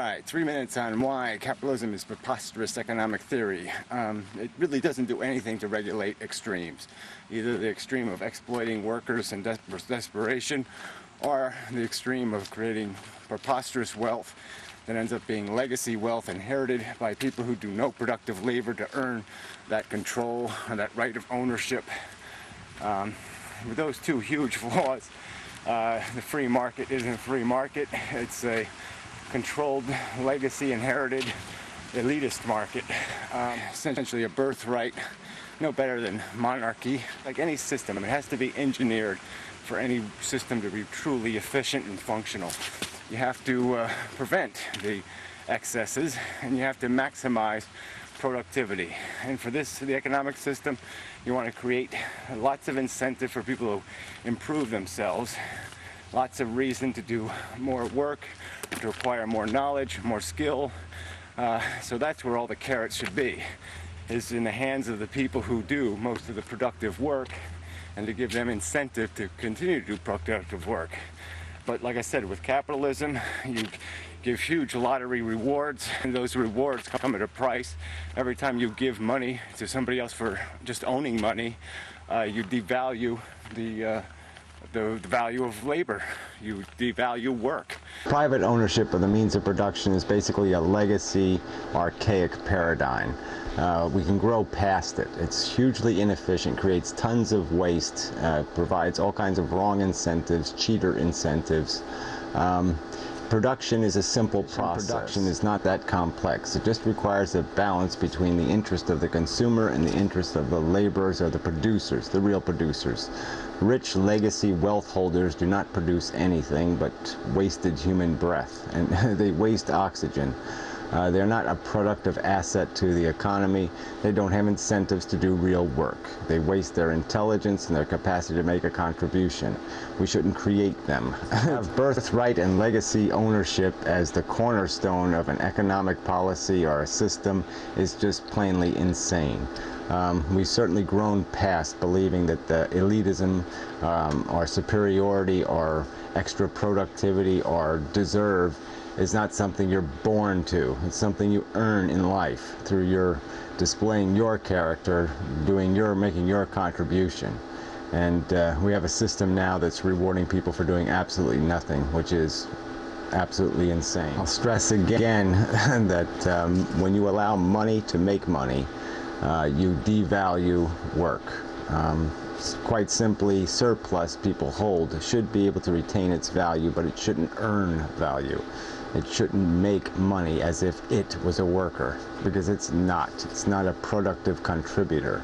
Alright, 3 minutes on why capitalism is preposterous economic theory. It really doesn't do anything to regulate extremes. Either the extreme of exploiting workers in desperation, or the extreme of creating preposterous wealth that ends up being legacy wealth inherited by people who do no productive labor to earn that control and that right of ownership. With those two huge flaws, the free market isn't a free market. It's a controlled, legacy inherited, elitist market. Essentially a birthright, no better than monarchy. Like any system, it has to be engineered for any system to be truly efficient and functional. You have to prevent the excesses, and you have to maximize productivity. And for this, the economic system, you want to create lots of incentive for people to improve themselves, lots of reason to do more work, to acquire more knowledge, more skill. So that's where all the carrots should be, is in the hands of the people who do most of the productive work, and to give them incentive to continue to do productive work. But like I said, with capitalism, you give huge lottery rewards, and those rewards come at a price. Every time you give money to somebody else for just owning money, you devalue the value of labor. You devalue work. Private ownership of the means of production is basically a legacy, archaic paradigm. We can grow past it. It's hugely inefficient, creates tons of waste, provides all kinds of wrong incentives, cheater incentives. Production is a simple process. Production is not that complex. It just requires a balance between the interest of the consumer and the interest of the laborers or the producers, the real producers. Rich legacy wealth holders do not produce anything but wasted human breath, and they waste oxygen. They're not a productive asset to the economy. They don't have incentives to do real work. They waste their intelligence and their capacity to make a contribution. We shouldn't create them. Have birthright and legacy ownership as the cornerstone of an economic policy or a system is just plainly insane. We've certainly grown past believing that the elitism or superiority or extra productivity or deserve is not something you're born to. It's something you earn in life through your displaying your character, making your contribution. And we have a system now that's rewarding people for doing absolutely nothing, which is absolutely insane. I'll stress again that when you allow money to make money, you devalue work. Quite simply, surplus people hold should be able to retain its value, but it shouldn't earn value. It shouldn't make money as if it was a worker, because it's not. It's not a productive contributor.